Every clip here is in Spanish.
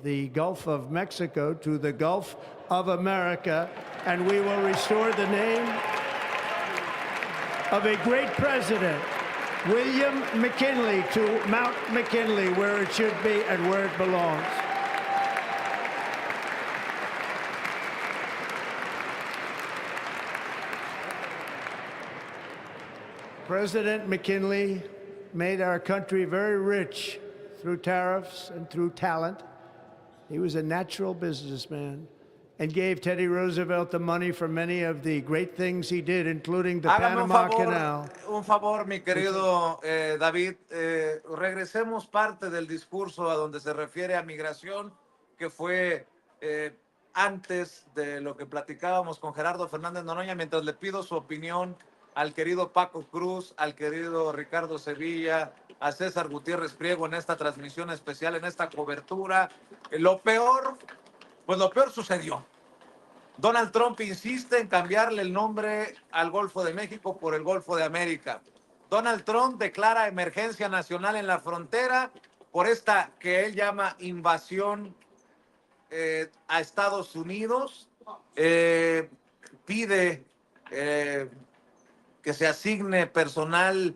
The Gulf of Mexico to the Gulf of America, and we will restore the name of a great president, William McKinley, to Mount McKinley, where it should be and where it belongs. President McKinley made our country very rich through tariffs and through talent. He was a natural businessman and gave Teddy Roosevelt the money for many of the great things he did, including the Panama Canal. Un favor, mi querido David, regresemos parte del discurso a donde se refiere a migración, que fue antes de lo que platicábamos con Gerardo Fernández Noroña, mientras le pido su opinión al querido Paco Cruz, al querido Ricardo Sevilla, a César Gutiérrez Priego en esta transmisión especial, en esta cobertura. Lo peor sucedió. Donald Trump insiste en cambiarle el nombre al Golfo de México por el Golfo de América. Donald Trump declara emergencia nacional en la frontera por esta que él llama invasión a Estados Unidos. Pide que se asigne personal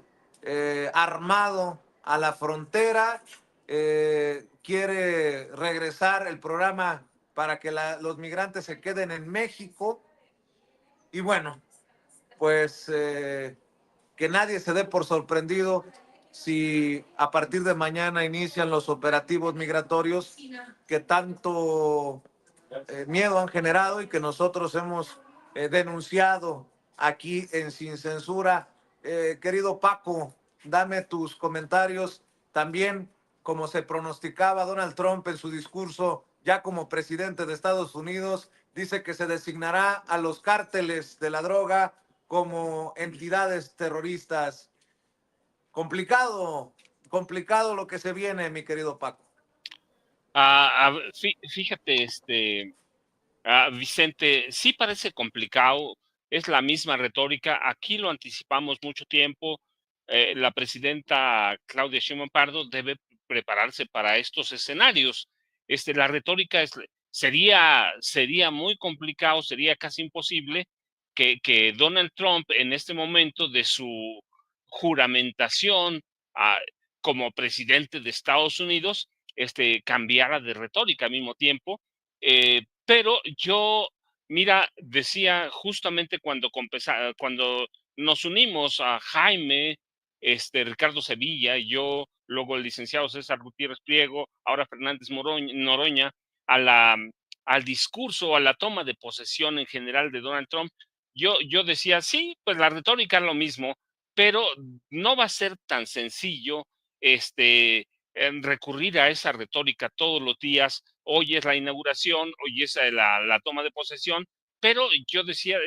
armado a la frontera, quiere regresar el programa para que los migrantes se queden en México. Y bueno, pues que nadie se dé por sorprendido si a partir de mañana inician los operativos migratorios que tanto miedo han generado y que nosotros hemos denunciado aquí en Sin Censura. Querido Paco, dame tus comentarios. También, como se pronosticaba, Donald Trump en su discurso ya como presidente de Estados Unidos dice que se designará a los cárteles de la droga como entidades terroristas. Complicado lo que se viene, mi querido Paco. Fíjate, Vicente, sí parece complicado, es la misma retórica, aquí lo anticipamos mucho tiempo, la presidenta Claudia Sheinbaum Pardo debe prepararse para estos escenarios. La retórica sería muy complicado, sería casi imposible que Donald Trump en este momento de su juramentación como presidente de Estados Unidos cambiara de retórica al mismo tiempo. Pero yo, mira, decía justamente cuando nos unimos a Jaime, Ricardo Sevilla, yo, luego el licenciado César Gutiérrez Priego, ahora Fernández Noroña, al discurso, a la toma de posesión en general de Donald Trump, yo decía, sí, pues la retórica es lo mismo, pero no va a ser tan sencillo recurrir a esa retórica todos los días. Hoy es la inauguración, hoy es la toma de posesión, pero yo decía,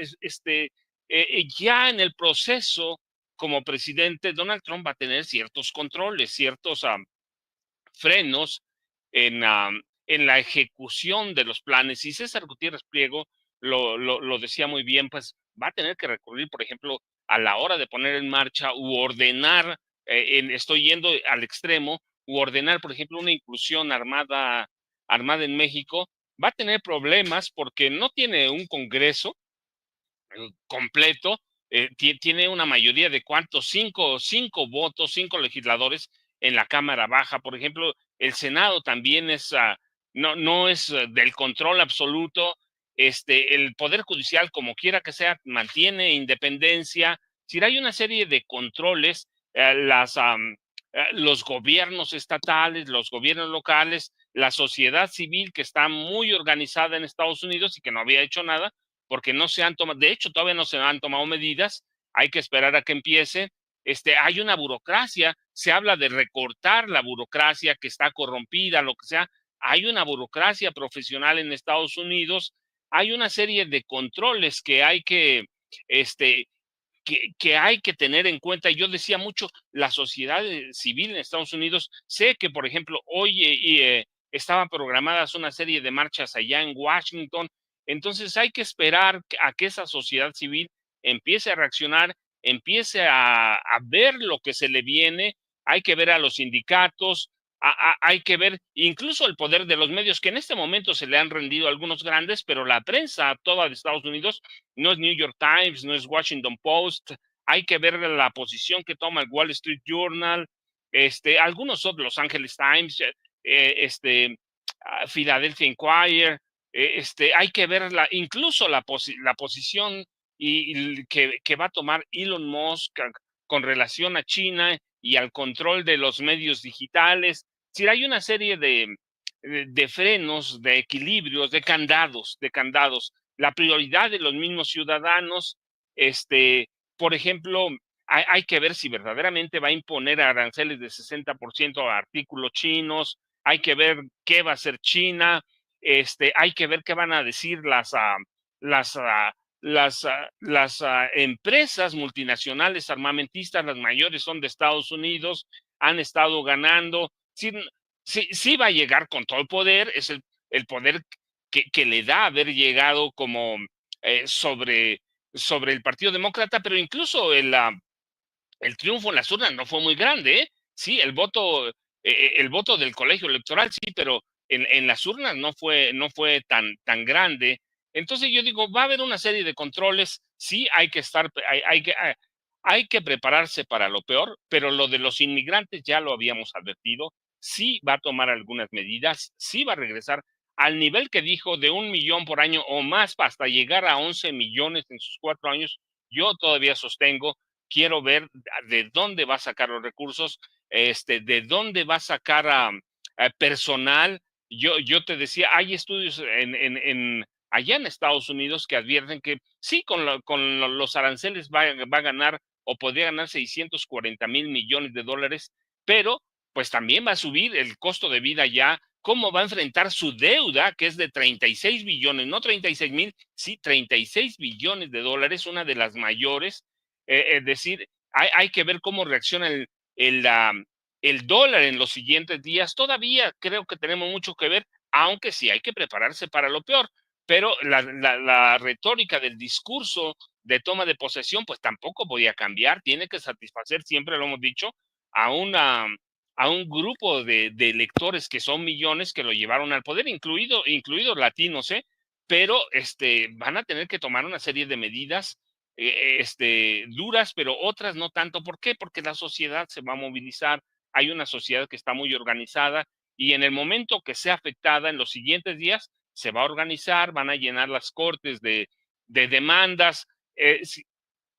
ya en el proceso como presidente, Donald Trump va a tener ciertos controles, ciertos frenos en la ejecución de los planes. Y César Gutiérrez Priego lo decía muy bien, pues va a tener que recurrir, por ejemplo, a la hora de poner en marcha u ordenar, estoy yendo al extremo, u ordenar, por ejemplo, una inclusión armada en México, va a tener problemas porque no tiene un Congreso completo, tiene una mayoría de ¿cuántos? Cinco votos, 5 legisladores en la Cámara Baja. Por ejemplo, el Senado también no es del control absoluto. El Poder Judicial, como quiera que sea, mantiene independencia. Si hay una serie de controles, los gobiernos estatales, los gobiernos locales, la sociedad civil que está muy organizada en Estados Unidos y que no había hecho nada, porque no se han tomado, de hecho todavía no se han tomado medidas, hay que esperar a que empiece. Hay una burocracia, se habla de recortar la burocracia que está corrompida, lo que sea. Hay una burocracia profesional en Estados Unidos, hay una serie de controles que hay que hay que tener en cuenta. Yo decía mucho, la sociedad civil en Estados Unidos, sé que, por ejemplo, hoy estaban programadas una serie de marchas allá en Washington, entonces hay que esperar a que esa sociedad civil empiece a reaccionar, empiece a ver lo que se le viene, hay que ver a los sindicatos, hay que ver incluso el poder de los medios, que en este momento se le han rendido a algunos grandes, pero la prensa toda de Estados Unidos no es New York Times, no es Washington Post. Hay que ver la posición que toma el Wall Street Journal, algunos otros, Los Angeles Times, Philadelphia Inquirer. Hay que ver incluso la posición que va a tomar Elon Musk con relación a China y al control de los medios digitales. Es decir, hay una serie de frenos, de equilibrios, de candados. La prioridad de los mismos ciudadanos, por ejemplo, hay que ver si verdaderamente va a imponer aranceles de 60% a artículos chinos. Hay que ver qué va a hacer China. Hay que ver qué van a decir las empresas multinacionales armamentistas. Las mayores son de Estados Unidos, han estado ganando. Sí, sí va a llegar con todo el poder, es el poder que le da haber llegado como sobre el Partido Demócrata, pero incluso el triunfo en las urnas no fue muy grande, ¿eh? Sí, el voto del colegio electoral, sí, pero en las urnas no fue tan grande. Entonces yo digo, va a haber una serie de controles, sí, hay que prepararse para lo peor, pero lo de los inmigrantes ya lo habíamos advertido, sí va a tomar algunas medidas, sí va a regresar al nivel que dijo de 1 millón por año o más hasta llegar a 11 millones en sus 4 años. Yo todavía sostengo, quiero ver de dónde va a sacar los recursos, de dónde va a sacar a personal. Yo te decía, hay estudios allá en Estados Unidos que advierten que sí, con los aranceles va a ganar o podría ganar 640 millones de dólares, pero pues también va a subir el costo de vida ya. ¿Cómo va a enfrentar su deuda, que es de 36 billones, no 36,000, sí, 36 billones de dólares, una de las mayores? Es decir, hay que ver cómo reacciona el dólar en los siguientes días. Todavía creo que tenemos mucho que ver, aunque sí hay que prepararse para lo peor. Pero la retórica del discurso de toma de posesión, pues tampoco podía cambiar. Tiene que satisfacer, siempre lo hemos dicho, a un grupo de electores que son millones que lo llevaron al poder, incluidos latinos, ¿eh? Pero van a tener que tomar una serie de medidas duras, pero otras no tanto. ¿Por qué? Porque la sociedad se va a movilizar. Hay una sociedad que está muy organizada y en el momento que sea afectada en los siguientes días, se va a organizar, van a llenar las cortes de demandas. Es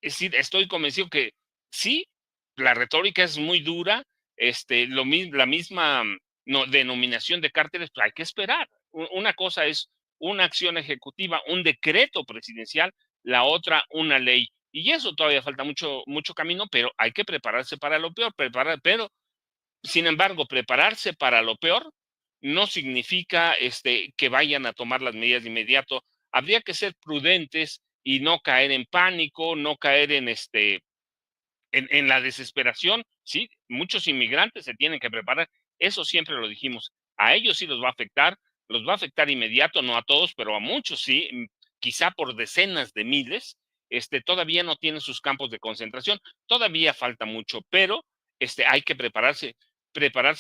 decir, estoy convencido que sí, la retórica es muy dura, la misma denominación de cárteles, pues hay que esperar. Una cosa es una acción ejecutiva, un decreto presidencial, la otra una ley. Y eso todavía falta mucho camino, pero hay que prepararse para lo peor, pero sin embargo, prepararse para lo peor no significa que vayan a tomar las medidas de inmediato. Habría que ser prudentes y no caer en pánico, no caer en la desesperación. Sí, muchos inmigrantes se tienen que preparar. Eso siempre lo dijimos. A ellos sí los va a afectar inmediato, no a todos, pero a muchos sí, quizá por decenas de miles. Todavía no tienen sus campos de concentración, todavía falta mucho, pero hay que prepararse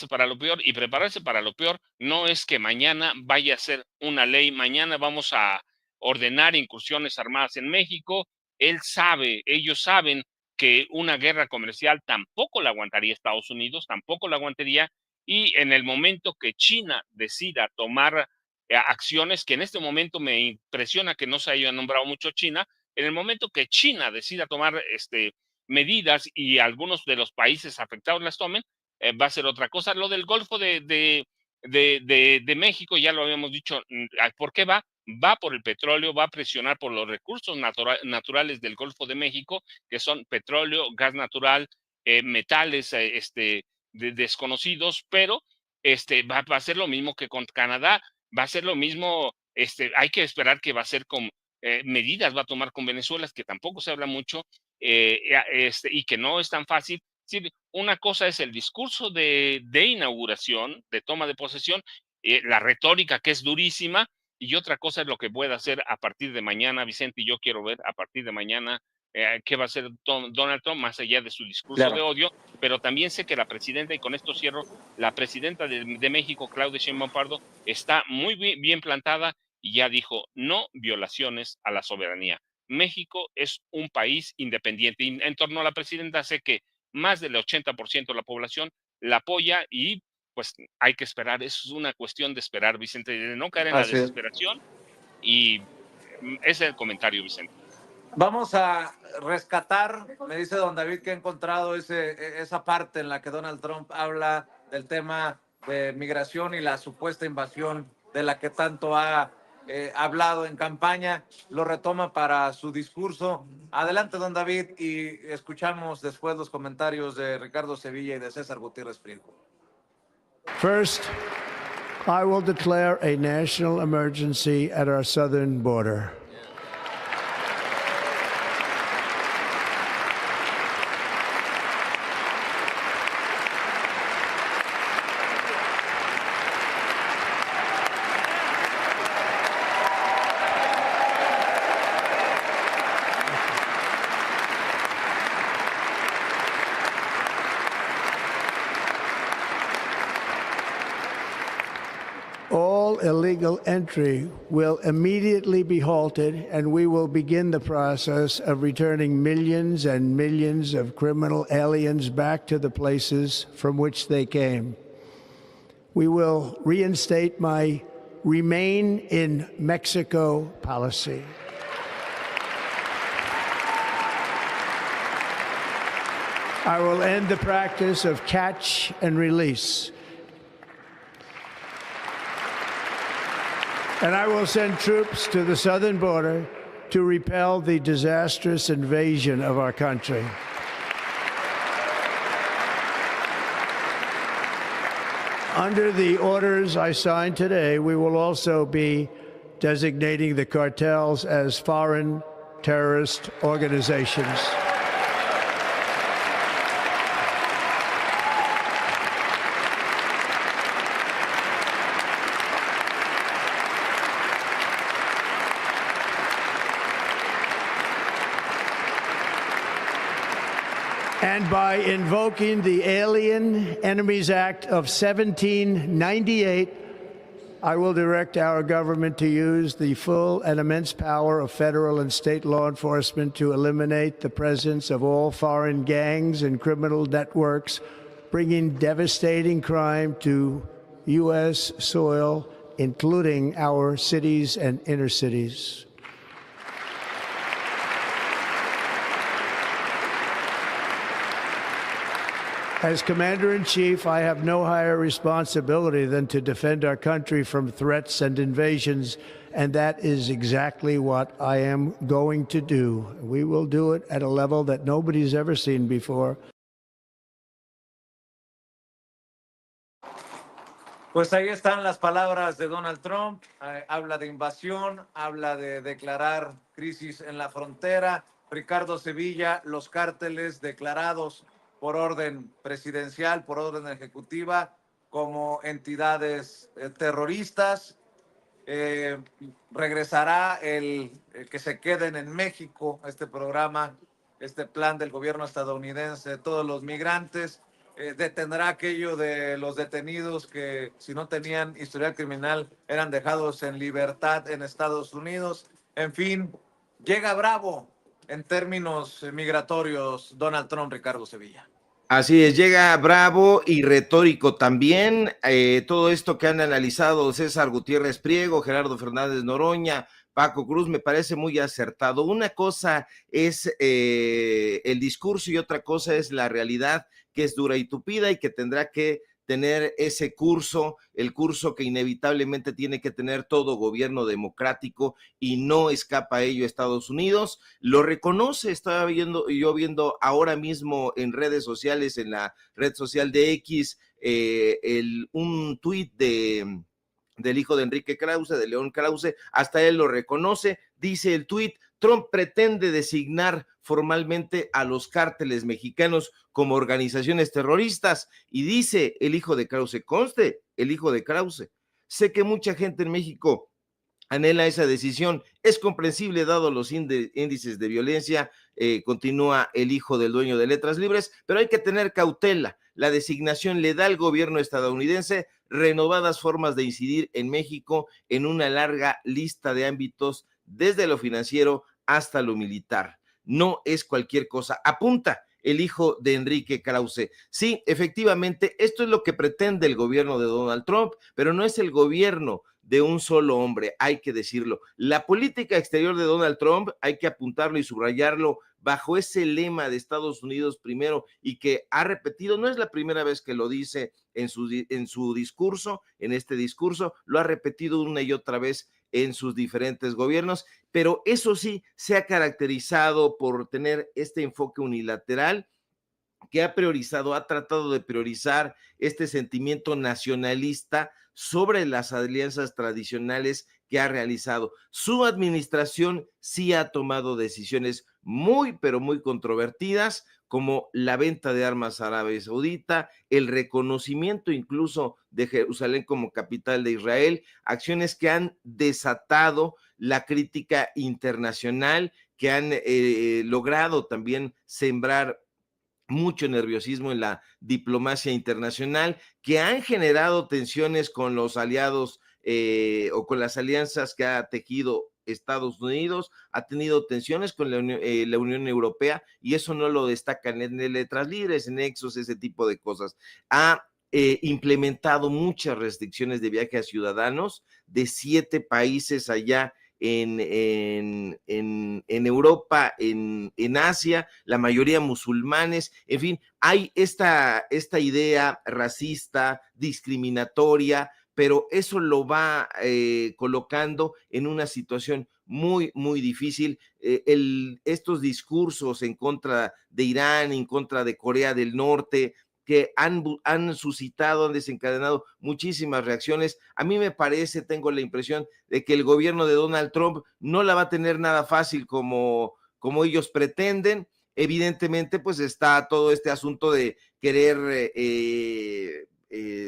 para lo peor, y prepararse para lo peor no es que mañana vaya a ser una ley, mañana vamos a ordenar incursiones armadas en México. Ellos saben que una guerra comercial tampoco la aguantaría Estados Unidos, tampoco la aguantaría, y en el momento que China decida tomar acciones, que en este momento me impresiona que no se haya nombrado mucho China, en el momento que China decida tomar medidas y algunos de los países afectados las tomen, va a ser otra cosa. Lo del Golfo de México, ya lo habíamos dicho. ¿Por qué va? Va por el petróleo, va a presionar por los recursos naturales del Golfo de México, que son petróleo, gas natural, metales desconocidos, pero va a ser lo mismo que con Canadá, va a ser lo mismo. Hay que esperar que va a ser con medidas, va a tomar con Venezuela, que tampoco se habla mucho, y que no es tan fácil. Sí, una cosa es el discurso de inauguración, de toma de posesión, la retórica que es durísima, y otra cosa es lo que pueda hacer a partir de mañana, Vicente. Y yo quiero ver a partir de mañana qué va a hacer Donald Trump más allá de su discurso Claro. de odio, pero también sé que la presidenta, y con esto cierro, la presidenta de México, Claudia Sheinbaum Pardo, está muy bien plantada y ya dijo no violaciones a la soberanía. México es un país independiente y en torno a la presidenta sé que más del 80% de la población la apoya y pues hay que esperar, es una cuestión de esperar, Vicente, de no caer en la Así es. desesperación y ese es el comentario, Vicente. Vamos a rescatar, me dice don David que ha encontrado esa parte en la que Donald Trump habla del tema de migración y la supuesta invasión de la que tanto ha hablado en campaña, lo retoma para su discurso. Adelante, don David, y escuchamos después los comentarios de Ricardo Sevilla y de César Gutiérrez Priego. First, I will declare a national emergency at our southern border. All illegal entry will immediately be halted, and we will begin the process of returning millions and millions of criminal aliens back to the places from which they came. We will reinstate my Remain in Mexico policy. I will end the practice of catch and release. And I will send troops to the southern border to repel the disastrous invasion of our country. Under the orders I signed today, we will also be designating the cartels as foreign terrorist organizations. And by invoking the Alien Enemies Act of 1798, I will direct our government to use the full and immense power of federal and state law enforcement to eliminate the presence of all foreign gangs and criminal networks, bringing devastating crime to U.S. soil, including our cities and inner cities. As Commander-in-Chief, I have no higher responsibility than to defend our country from threats and invasions, and that is exactly what I am going to do. We will do it at a level that nobody's ever seen before. Pues ahí están las palabras de Donald Trump. Habla de invasión, habla de declarar crisis en la frontera. Ricardo Sevilla, los cárteles declarados por orden presidencial, por orden ejecutiva, como entidades terroristas. Regresará el que se queden en México, este programa, este plan del gobierno estadounidense de todos los migrantes. Detendrá aquello de los detenidos que si no tenían historial criminal eran dejados en libertad en Estados Unidos. En fin, llega bravo en términos migratorios Donald Trump, Ricardo Sevilla. Así es, llega bravo y retórico también. Todo esto que han analizado César Gutiérrez Priego, Gerardo Fernández Noroña, Paco Cruz, me parece muy acertado. Una cosa es el discurso y otra cosa es la realidad, que es dura y tupida y que tendrá que tener ese curso, el curso que inevitablemente tiene que tener todo gobierno democrático y no escapa a ello Estados Unidos. Lo reconoce, estaba viendo ahora mismo en redes sociales, en la red social de X, un tuit del hijo de Enrique Krause, de León Krause, hasta él lo reconoce, dice el tuit: Trump pretende designar formalmente a los cárteles mexicanos como organizaciones terroristas, y dice el hijo de Krause, conste, el hijo de Krause: sé que mucha gente en México anhela esa decisión. Es comprensible dado los índices de violencia, continúa el hijo del dueño de Letras Libres, pero hay que tener cautela. La designación le da al gobierno estadounidense renovadas formas de incidir en México en una larga lista de ámbitos, desde lo financiero hasta lo militar. No es cualquier cosa. Apunta el hijo de Enrique Krause. Sí, efectivamente, esto es lo que pretende el gobierno de Donald Trump, pero no es el gobierno de un solo hombre, hay que decirlo. La política exterior de Donald Trump, hay que apuntarlo y subrayarlo bajo ese lema de Estados Unidos primero, y que ha repetido, no es la primera vez que lo dice en su discurso, en este discurso, lo ha repetido una y otra vez en sus diferentes gobiernos, pero eso sí, se ha caracterizado por tener este enfoque unilateral que ha priorizado, ha tratado de priorizar este sentimiento nacionalista sobre las alianzas tradicionales que ha realizado. Su administración sí ha tomado decisiones muy, pero muy controvertidas, como la venta de armas a Arabia Saudita, el reconocimiento incluso de Jerusalén como capital de Israel, acciones que han desatado la crítica internacional, que han logrado también sembrar mucho nerviosismo en la diplomacia internacional, que han generado tensiones con los aliados o con las alianzas que ha tejido Estados Unidos, ha tenido tensiones con la Unión Europea, y eso no lo destacan en Letras Libres, en Nexos, ese tipo de cosas. Ha implementado muchas restricciones de viaje a ciudadanos de 7 países allá en Europa, en Asia, la mayoría musulmanes. En fin, hay esta idea racista, discriminatoria, pero eso lo va colocando en una situación muy, muy difícil. Estos discursos en contra de Irán, en contra de Corea del Norte, que han suscitado, han desencadenado muchísimas reacciones. A mí me parece, tengo la impresión de que el gobierno de Donald Trump no la va a tener nada fácil como ellos pretenden. Evidentemente, pues está todo este asunto de querer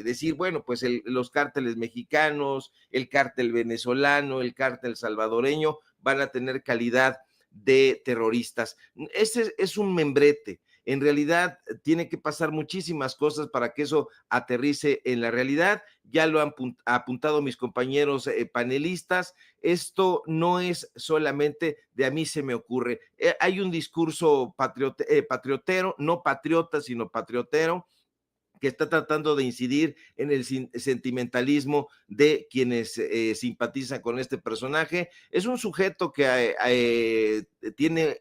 decir, bueno, pues los cárteles mexicanos, el cártel venezolano, el cártel salvadoreño van a tener calidad de terroristas. Ese es un membrete. En realidad tiene que pasar muchísimas cosas para que eso aterrice en la realidad. Ya lo han apuntado mis compañeros panelistas. Esto no es solamente de a mí se me ocurre. Hay un discurso patriotero, no patriota, sino patriotero, que está tratando de incidir en el sentimentalismo de quienes simpatizan con este personaje. Es un sujeto que tiene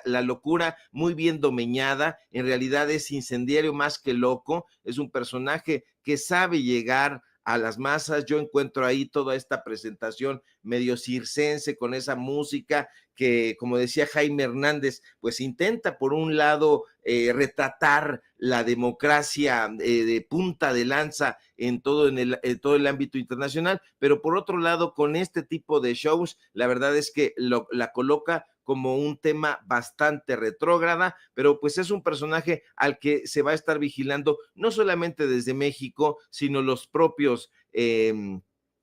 la locura muy bien domeñada. En realidad es incendiario más que loco. Es un personaje que sabe llegar a las masas. Yo encuentro ahí toda esta presentación medio circense con esa música que, como decía Jaime Hernández, pues intenta por un lado retratar la democracia de punta de lanza en todo el ámbito internacional, pero por otro lado, con este tipo de shows, la verdad es que la coloca como un tema bastante retrógrada, pero pues es un personaje al que se va a estar vigilando no solamente desde México, sino los propios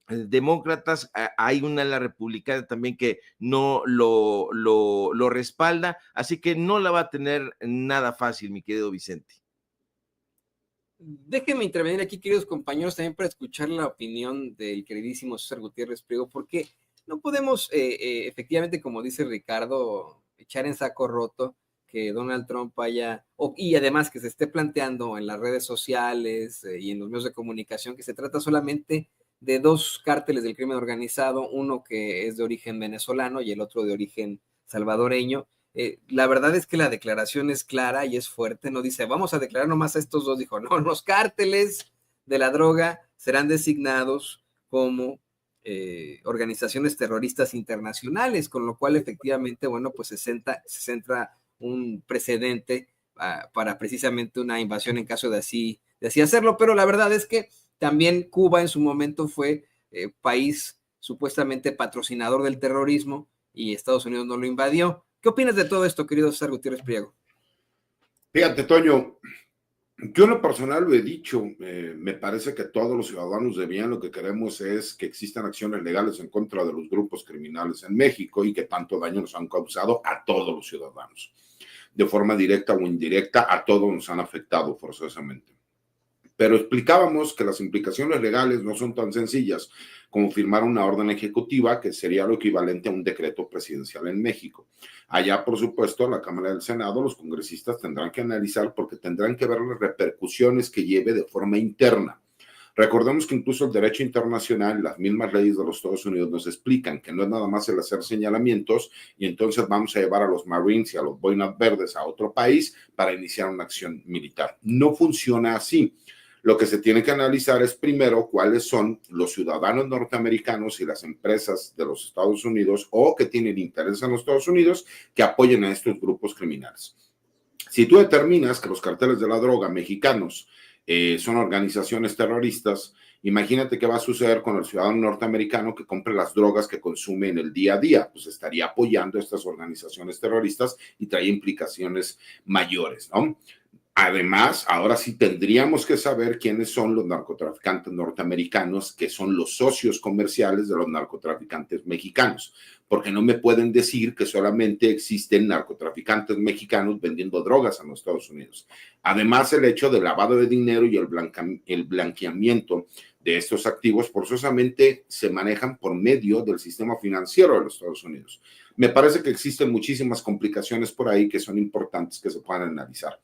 demócratas. Hay una ala republicana también que no lo respalda, así que no la va a tener nada fácil, mi querido Vicente. Déjenme intervenir aquí, queridos compañeros, también para escuchar la opinión del queridísimo César Gutiérrez Priego, porque no podemos, efectivamente, como dice Ricardo, echar en saco roto que Donald Trump haya, y además que se esté planteando en las redes sociales y en los medios de comunicación que se trata solamente de 2 cárteles del crimen organizado, uno que es de origen venezolano y el otro de origen salvadoreño. La verdad es que la declaración es clara y es fuerte, no dice vamos a declarar nomás a estos 2, dijo no, los cárteles de la droga serán designados como organizaciones terroristas internacionales, con lo cual efectivamente, bueno, pues se centra un precedente para precisamente una invasión en caso de así hacerlo, pero la verdad es que también Cuba en su momento fue país supuestamente patrocinador del terrorismo y Estados Unidos no lo invadió. ¿Qué opinas de todo esto, querido César Gutiérrez Priego? Fíjate, Toño, Yo en lo personal lo he dicho, me parece que todos los ciudadanos de bien lo que queremos es que existan acciones legales en contra de los grupos criminales en México y que tanto daño nos han causado a todos los ciudadanos. De forma directa o indirecta, a todos nos han afectado forzosamente. Pero explicábamos que las implicaciones legales no son tan sencillas como firmar una orden ejecutiva, que sería lo equivalente a un decreto presidencial en México. Allá, por supuesto, la Cámara del Senado, los congresistas tendrán que analizar porque tendrán que ver las repercusiones que lleve de forma interna. Recordemos que incluso el derecho internacional, las mismas leyes de los Estados Unidos nos explican que no es nada más el hacer señalamientos y entonces vamos a llevar a los Marines y a los boinas verdes a otro país para iniciar una acción militar. No funciona así. Lo que se tiene que analizar es primero cuáles son los ciudadanos norteamericanos y las empresas de los Estados Unidos o que tienen interés en los Estados Unidos que apoyen a estos grupos criminales. Si tú determinas que los carteles de la droga mexicanos son organizaciones terroristas, imagínate qué va a suceder con el ciudadano norteamericano que compre las drogas que consume en el día a día. Pues estaría apoyando a estas organizaciones terroristas y trae implicaciones mayores, ¿no? Además, ahora sí tendríamos que saber quiénes son los narcotraficantes norteamericanos, que son los socios comerciales de los narcotraficantes mexicanos, porque no me pueden decir que solamente existen narcotraficantes mexicanos vendiendo drogas en los Estados Unidos. Además, el hecho del lavado de dinero y el blanqueamiento de estos activos forzosamente se manejan por medio del sistema financiero de los Estados Unidos. Me parece que existen muchísimas complicaciones por ahí que son importantes que se puedan analizar.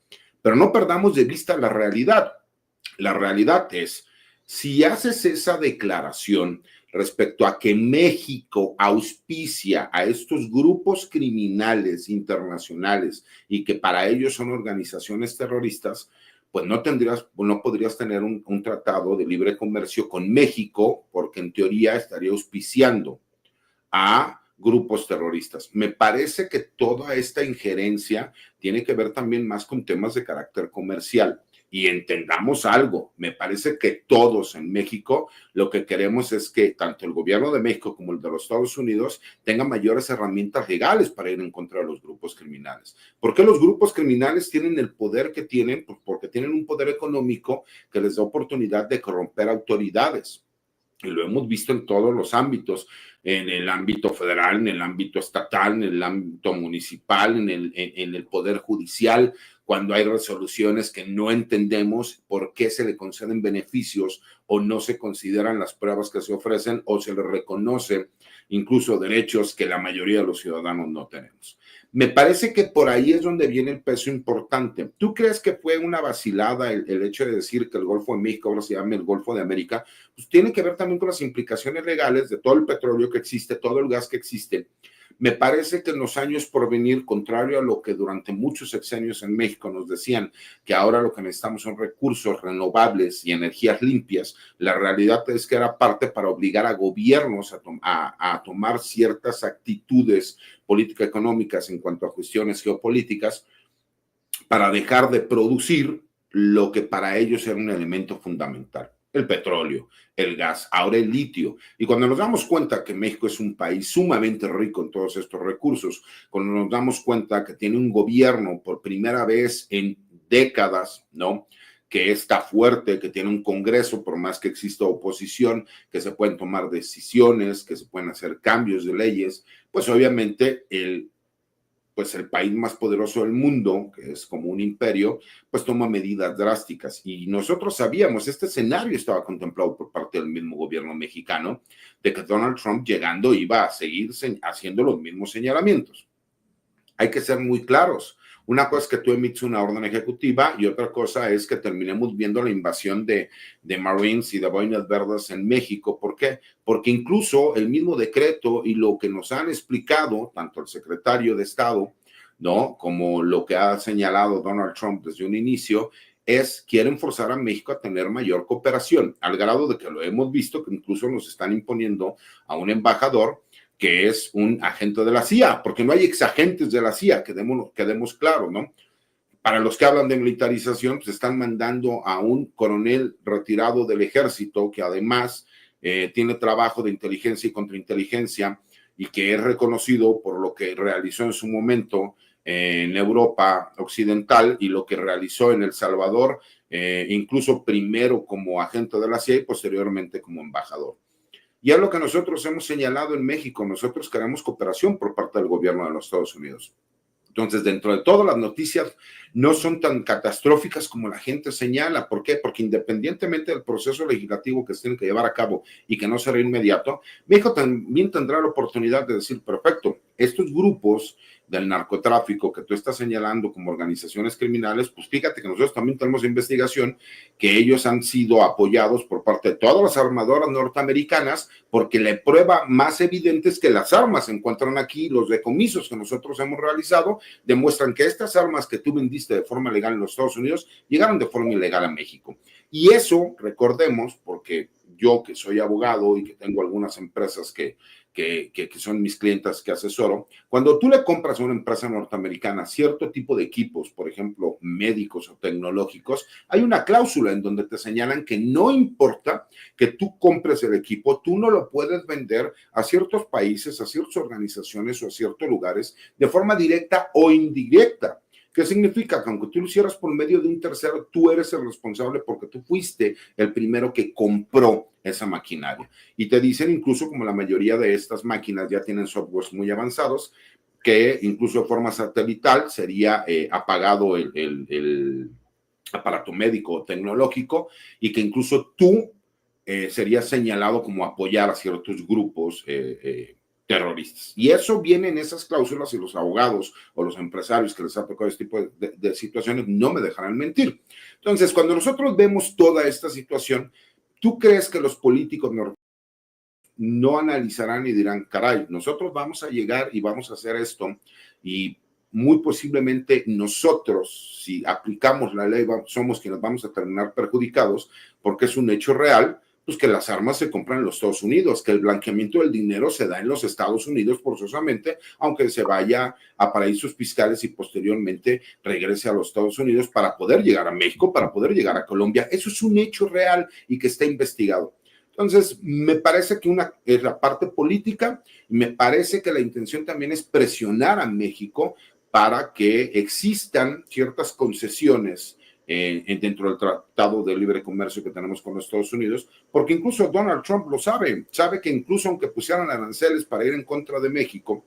Pero no perdamos de vista la realidad. La realidad es, si haces esa declaración respecto a que México auspicia a estos grupos criminales internacionales y que para ellos son organizaciones terroristas, pues no podrías tener un tratado de libre comercio con México, porque en teoría estaría auspiciando a grupos terroristas. Me parece que toda esta injerencia tiene que ver también más con temas de carácter comercial. Y entendamos algo, me parece que todos en México lo que queremos es que tanto el gobierno de México como el de los Estados Unidos tengan mayores herramientas legales para ir en contra de los grupos criminales. ¿Por qué los grupos criminales tienen el poder que tienen? Pues porque tienen un poder económico que les da oportunidad de corromper autoridades. Y lo hemos visto en todos los ámbitos, en el ámbito federal, en el ámbito estatal, en el ámbito municipal, en el poder judicial, cuando hay resoluciones que no entendemos por qué se le conceden beneficios o no se consideran las pruebas que se ofrecen o se le reconoce incluso derechos que la mayoría de los ciudadanos no tenemos. Me parece que por ahí es donde viene el peso importante. ¿Tú crees que fue una vacilada el hecho de decir que el Golfo de México ahora se llama el Golfo de América? Pues tiene que ver también con las implicaciones legales de todo el petróleo que existe, todo el gas que existe. Me parece que en los años por venir, contrario a lo que durante muchos sexenios en México nos decían, que ahora lo que necesitamos son recursos renovables y energías limpias, la realidad es que era parte para obligar a gobiernos a tomar ciertas actitudes político-económicas en cuanto a cuestiones geopolíticas para dejar de producir lo que para ellos era un elemento fundamental. El petróleo, el gas, ahora el litio. Y cuando nos damos cuenta que México es un país sumamente rico en todos estos recursos, cuando nos damos cuenta que tiene un gobierno por primera vez en décadas, ¿no?, que está fuerte, que tiene un Congreso, por más que exista oposición, que se pueden tomar decisiones, que se pueden hacer cambios de leyes, pues obviamente el país más poderoso del mundo, que es como un imperio, pues toma medidas drásticas. Y nosotros sabíamos, este escenario estaba contemplado por parte del mismo gobierno mexicano, de que Donald Trump llegando iba a seguir haciendo los mismos señalamientos. Hay que ser muy claros. Una cosa es que tú emites una orden ejecutiva y otra cosa es que terminemos viendo la invasión de Marines y de boinas verdes en México. ¿Por qué? Porque incluso el mismo decreto y lo que nos han explicado, tanto el secretario de Estado, ¿no?, como lo que ha señalado Donald Trump desde un inicio, quieren forzar a México a tener mayor cooperación, al grado de que lo hemos visto, que incluso nos están imponiendo a un embajador que es un agente de la CIA, porque no hay exagentes de la CIA, quedemos claro, ¿no? Para los que hablan de militarización, pues están mandando a un coronel retirado del ejército, que además tiene trabajo de inteligencia y contrainteligencia, y que es reconocido por lo que realizó en su momento en Europa Occidental y lo que realizó en El Salvador, incluso primero como agente de la CIA y posteriormente como embajador. Y es lo que nosotros hemos señalado en México. Nosotros queremos cooperación por parte del gobierno de los Estados Unidos. Entonces, dentro de todas las noticias, no son tan catastróficas como la gente señala. ¿Por qué? Porque independientemente del proceso legislativo que se tiene que llevar a cabo y que no será inmediato, México también tendrá la oportunidad de decir, perfecto, estos grupos del narcotráfico que tú estás señalando como organizaciones criminales, pues fíjate que nosotros también tenemos investigación que ellos han sido apoyados por parte de todas las armadoras norteamericanas, porque la prueba más evidente es que las armas se encuentran aquí, los decomisos que nosotros hemos realizado demuestran que estas armas que tú vendiste de forma legal en los Estados Unidos llegaron de forma ilegal a México. Y eso, recordemos, porque yo que soy abogado y que tengo algunas empresas que son mis clientes que asesoro, cuando tú le compras a una empresa norteamericana cierto tipo de equipos, por ejemplo, médicos o tecnológicos, hay una cláusula en donde te señalan que no importa que tú compres el equipo, tú no lo puedes vender a ciertos países, a ciertas organizaciones o a ciertos lugares de forma directa o indirecta. ¿Qué significa? Que aunque tú lo hicieras por medio de un tercero, tú eres el responsable porque tú fuiste el primero que compró esa maquinaria. Y te dicen incluso, como la mayoría de estas máquinas ya tienen softwares muy avanzados, que incluso de forma satelital sería apagado el aparato médico o tecnológico y que incluso tú serías señalado como apoyar a ciertos grupos terroristas. Y eso viene en esas cláusulas y los abogados o los empresarios que les ha tocado este tipo de situaciones no me dejarán mentir. Entonces, cuando nosotros vemos toda esta situación, ¿tú crees que los políticos no analizarán y dirán, caray, nosotros vamos a llegar y vamos a hacer esto y muy posiblemente nosotros, si aplicamos la ley, somos quienes vamos a terminar perjudicados porque es un hecho real? Pues que las armas se compran en los Estados Unidos, que el blanqueamiento del dinero se da en los Estados Unidos forzosamente, aunque se vaya a paraísos fiscales y posteriormente regrese a los Estados Unidos para poder llegar a México, para poder llegar a Colombia. Eso es un hecho real y que está investigado. Entonces, me parece que una es la parte política, y me parece que la intención también es presionar a México para que existan ciertas concesiones dentro del Tratado de Libre Comercio que tenemos con los Estados Unidos, porque incluso Donald Trump lo sabe que incluso aunque pusieran aranceles para ir en contra de México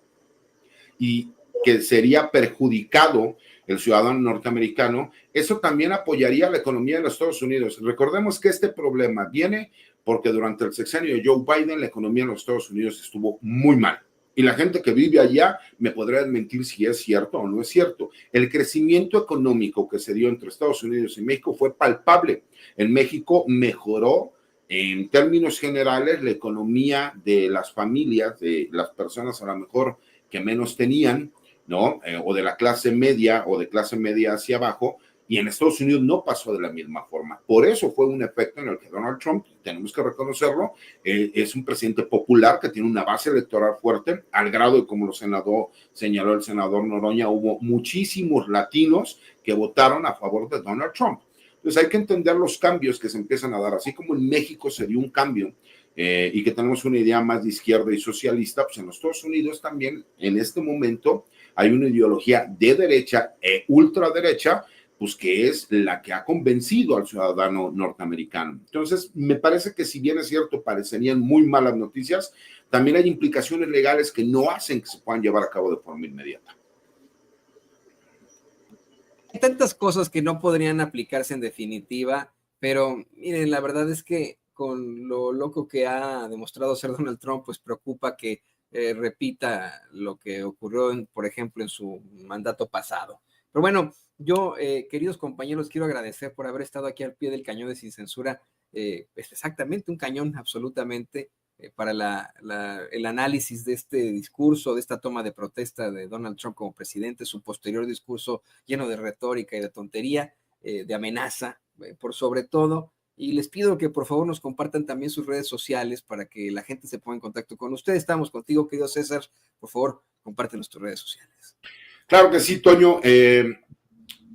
y que sería perjudicado el ciudadano norteamericano, eso también apoyaría la economía de los Estados Unidos. Recordemos que este problema viene porque durante el sexenio de Joe Biden la economía en los Estados Unidos estuvo muy mal. Y la gente que vive allá me podrá desmentir si es cierto o no es cierto. El crecimiento económico que se dio entre Estados Unidos y México fue palpable. En México mejoró en términos generales la economía de las familias, de las personas a lo mejor que menos tenían, ¿no? O de la clase media o de clase media hacia abajo. Y en Estados Unidos no pasó de la misma forma. Por eso fue un efecto en el que Donald Trump, tenemos que reconocerlo, es un presidente popular que tiene una base electoral fuerte, al grado de, como señaló el senador Noroña, hubo muchísimos latinos que votaron a favor de Donald Trump. Entonces hay que entender los cambios que se empiezan a dar, así como en México se dio un cambio y que tenemos una idea más de izquierda y socialista, pues en los Estados Unidos también en este momento hay una ideología de derecha e ultraderecha, pues que es la que ha convencido al ciudadano norteamericano. Entonces, me parece que si bien es cierto, parecerían muy malas noticias, también hay implicaciones legales que no hacen que se puedan llevar a cabo de forma inmediata. Hay tantas cosas que no podrían aplicarse en definitiva, pero miren, la verdad es que con lo loco que ha demostrado ser Donald Trump, pues preocupa que repita lo que ocurrió, por ejemplo, en su mandato pasado. Pero bueno, yo, queridos compañeros, quiero agradecer por haber estado aquí al pie del cañón de Sin Censura. Es exactamente un cañón, absolutamente, para el análisis de este discurso, de esta toma de protesta de Donald Trump como presidente, su posterior discurso lleno de retórica y de tontería, de amenaza, por sobre todo. Y les pido que por favor nos compartan también sus redes sociales para que la gente se ponga en contacto con ustedes. Estamos contigo, querido César. Por favor, compártenos tus redes sociales. Claro que sí, Toño.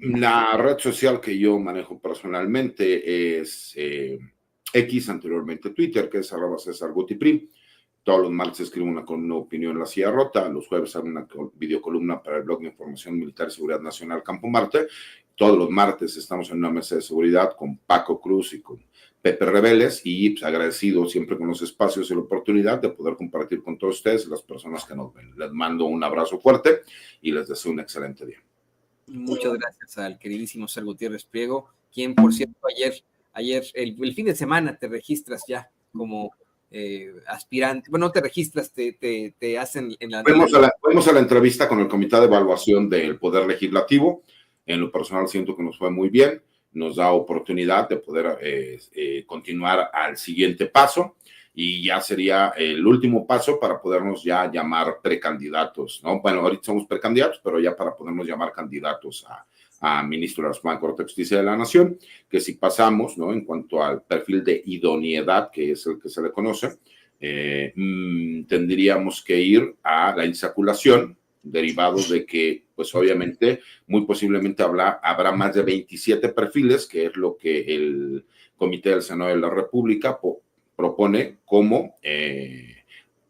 La red social que yo manejo personalmente es X, anteriormente Twitter, que es @CésarGutiPri. Todos los martes escribo una columna de opinión en La Silla Rota, los jueves hago una videocolumna para el blog de información militar y seguridad nacional Campo Marte. Todos los martes estamos en una mesa de seguridad con Paco Cruz y con Pepe Rebeles, y pues, agradecido siempre con los espacios y la oportunidad de poder compartir con todos ustedes, las personas que nos ven. Les mando un abrazo fuerte y les deseo un excelente día. Muchas gracias al queridísimo César Gutiérrez Priego, quien, por cierto, ayer el fin de semana te registras ya como aspirante. Bueno, no te registras, te hacen en la... Fuimos a la entrevista con el Comité de Evaluación del Poder Legislativo. En lo personal siento que nos fue muy bien. Nos da oportunidad de poder continuar al siguiente paso, y ya sería el último paso para podernos ya llamar precandidatos, ¿no? Bueno, ahorita somos precandidatos, pero ya para podernos llamar candidatos a ministro de la Suprema Corte de Justicia de la Nación, que si pasamos, ¿no? En cuanto al perfil de idoneidad, que es el que se le conoce, tendríamos que ir a la insaculación, derivado de que, pues obviamente, muy posiblemente habrá más de 27 perfiles, que es lo que el Comité del Senado de la República propone como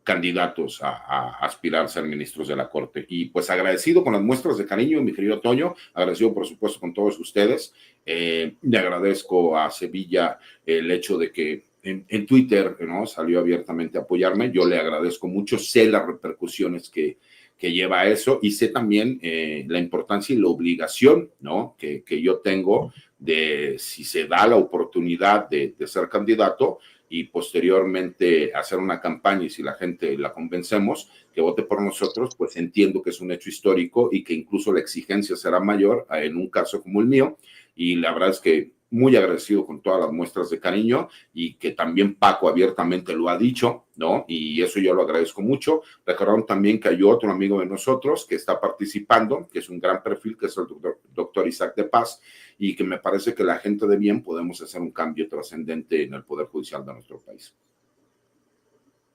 candidatos a aspirar a ser ministros de la Corte. Y pues agradecido con las muestras de cariño, mi querido Toño, agradecido por supuesto con todos ustedes. Le agradezco a Sevilla el hecho de que en Twitter, ¿no?, salió abiertamente a apoyarme. Yo le agradezco mucho, sé las repercusiones que lleva a eso, y sé también la importancia y la obligación, ¿no?, que yo tengo de, si se da la oportunidad de ser candidato y posteriormente hacer una campaña, y si la gente la convencemos que vote por nosotros, pues entiendo que es un hecho histórico y que incluso la exigencia será mayor en un caso como el mío, y la verdad es que muy agradecido con todas las muestras de cariño, y que también Paco abiertamente lo ha dicho, ¿no? Y eso yo lo agradezco mucho. Recordaron también que hay otro amigo de nosotros que está participando, que es un gran perfil, que es el doctor Isaac de Paz, y que me parece que la gente de bien podemos hacer un cambio trascendente en el Poder Judicial de nuestro país.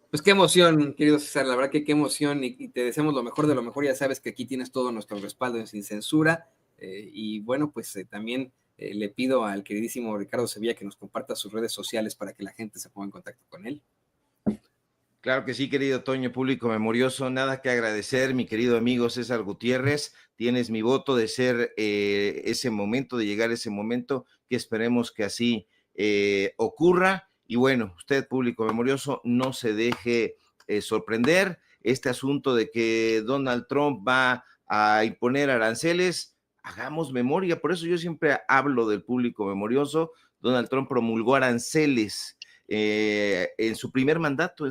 Pues qué emoción, querido César, la verdad que qué emoción, y te deseamos lo mejor de lo mejor. Ya sabes que aquí tienes todo nuestro respaldo en Sin Censura, y bueno, pues también le pido al queridísimo Ricardo Sevilla que nos comparta sus redes sociales para que la gente se ponga en contacto con él. Claro que sí, querido Toño, público memorioso, nada que agradecer, mi querido amigo César Gutiérrez, tienes mi voto de ser ese momento, de llegar a ese momento, que esperemos que así ocurra. Y bueno, usted, público memorioso, no se deje sorprender. Este asunto de que Donald Trump va a imponer aranceles, hagamos memoria, por eso yo siempre hablo del público memorioso. Donald Trump promulgó aranceles en su primer mandato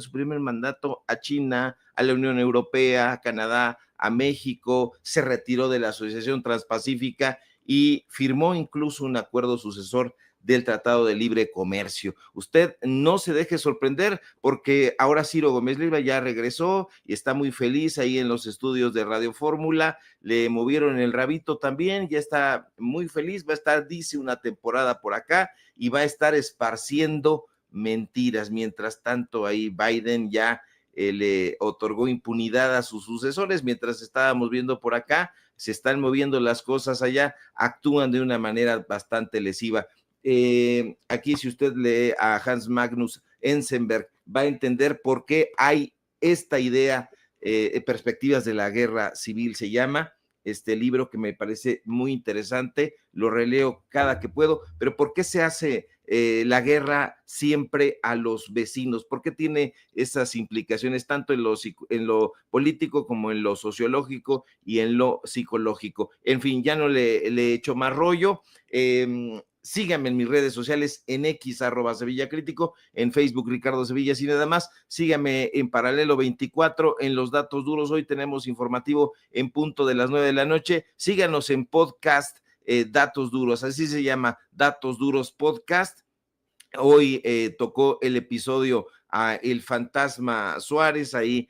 a China, a la Unión Europea, a Canadá, a México, se retiró de la Asociación Transpacífica y firmó incluso un acuerdo sucesor del Tratado de Libre Comercio. Usted no se deje sorprender, porque ahora Ciro Gómez Leiva ya regresó y está muy feliz ahí en los estudios de Radio Fórmula, le movieron el rabito también, ya está muy feliz, va a estar, dice, una temporada por acá y va a estar esparciendo mentiras. Mientras tanto, ahí Biden ya le otorgó impunidad a sus sucesores. Mientras estábamos viendo por acá, se están moviendo las cosas allá, actúan de una manera bastante lesiva. Aquí, si usted lee a Hans Magnus Enzensberger, va a entender por qué hay esta idea, Perspectivas de la Guerra Civil se llama este libro, que me parece muy interesante, lo releo cada que puedo. Pero ¿por qué se hace la guerra siempre a los vecinos? ¿Por qué tiene esas implicaciones tanto en lo político como en lo sociológico y en lo psicológico? En fin, ya no le echo más rollo. Síganme en mis redes sociales, en X, @SevillaCrítico, en Facebook, Ricardo Sevilla, y nada más. Síganme en Paralelo 24, en Los Datos Duros. Hoy tenemos informativo en punto de las 9 de la noche. Síganos en podcast, Datos Duros, así se llama, Datos Duros Podcast. Hoy tocó el episodio a El Fantasma Suárez, ahí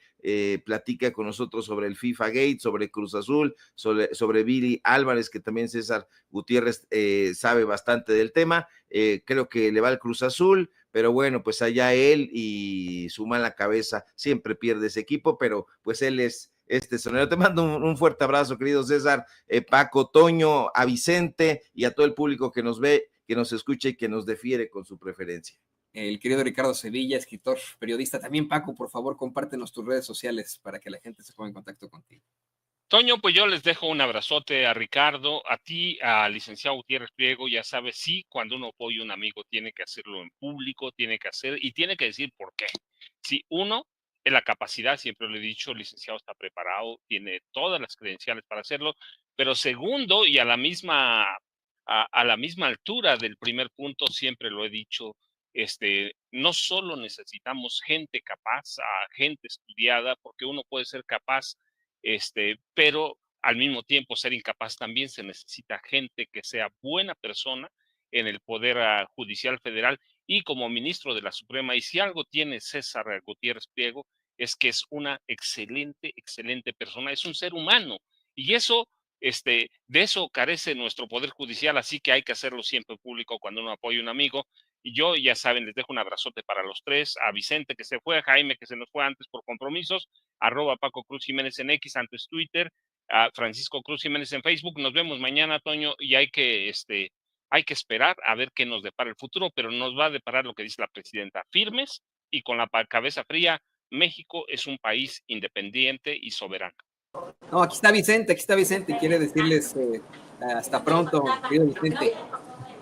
platica con nosotros sobre el FIFA Gate, sobre Cruz Azul, sobre Billy Álvarez, que también César Gutiérrez sabe bastante del tema. Creo que le va al Cruz Azul, pero bueno, pues allá él y su mala cabeza, siempre pierde ese equipo, pero pues él es sonero. Te mando un fuerte abrazo, querido César, Paco, Toño, a Vicente y a todo el público que nos ve, que nos escucha y que nos defiere con su preferencia. el querido Ricardo Sevilla, escritor, periodista. También, Paco, por favor, compártenos tus redes sociales para que la gente se ponga en contacto contigo. Toño, pues yo les dejo un abrazote a Ricardo, a ti, al licenciado Gutiérrez Priego. Ya sabes, sí, cuando uno apoya a un amigo tiene que hacerlo en público, tiene que hacer y tiene que decir por qué. Si uno, en la capacidad, siempre lo he dicho, el licenciado está preparado, tiene todas las credenciales para hacerlo, pero segundo, y a la misma altura del primer punto, siempre lo he dicho, no solo necesitamos gente capaz, gente estudiada, porque uno puede ser capaz, pero al mismo tiempo ser incapaz también se necesita gente que sea buena persona en el Poder Judicial Federal y como ministro de la Suprema. Y si algo tiene César Gutiérrez Priego es que es una excelente persona, es un ser humano. Y eso, de eso carece nuestro Poder Judicial, así que hay que hacerlo siempre público cuando uno apoya a un amigo. Y yo, ya saben, les dejo un abrazote para los tres, a Vicente que se fue, a Jaime que se nos fue antes por compromisos, @ Paco Cruz Jiménez en X, antes Twitter, a Francisco Cruz Jiménez en Facebook. Nos vemos mañana, Toño, y hay que esperar a ver qué nos depara el futuro, pero nos va a deparar lo que dice la presidenta, firmes y con la cabeza fría. México es un país independiente y soberano. No, aquí está Vicente, quiere decirles hasta pronto, querido Vicente.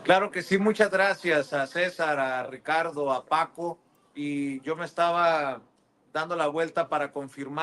Claro que sí, muchas gracias a César, a Ricardo, a Paco, y yo me estaba dando la vuelta para confirmar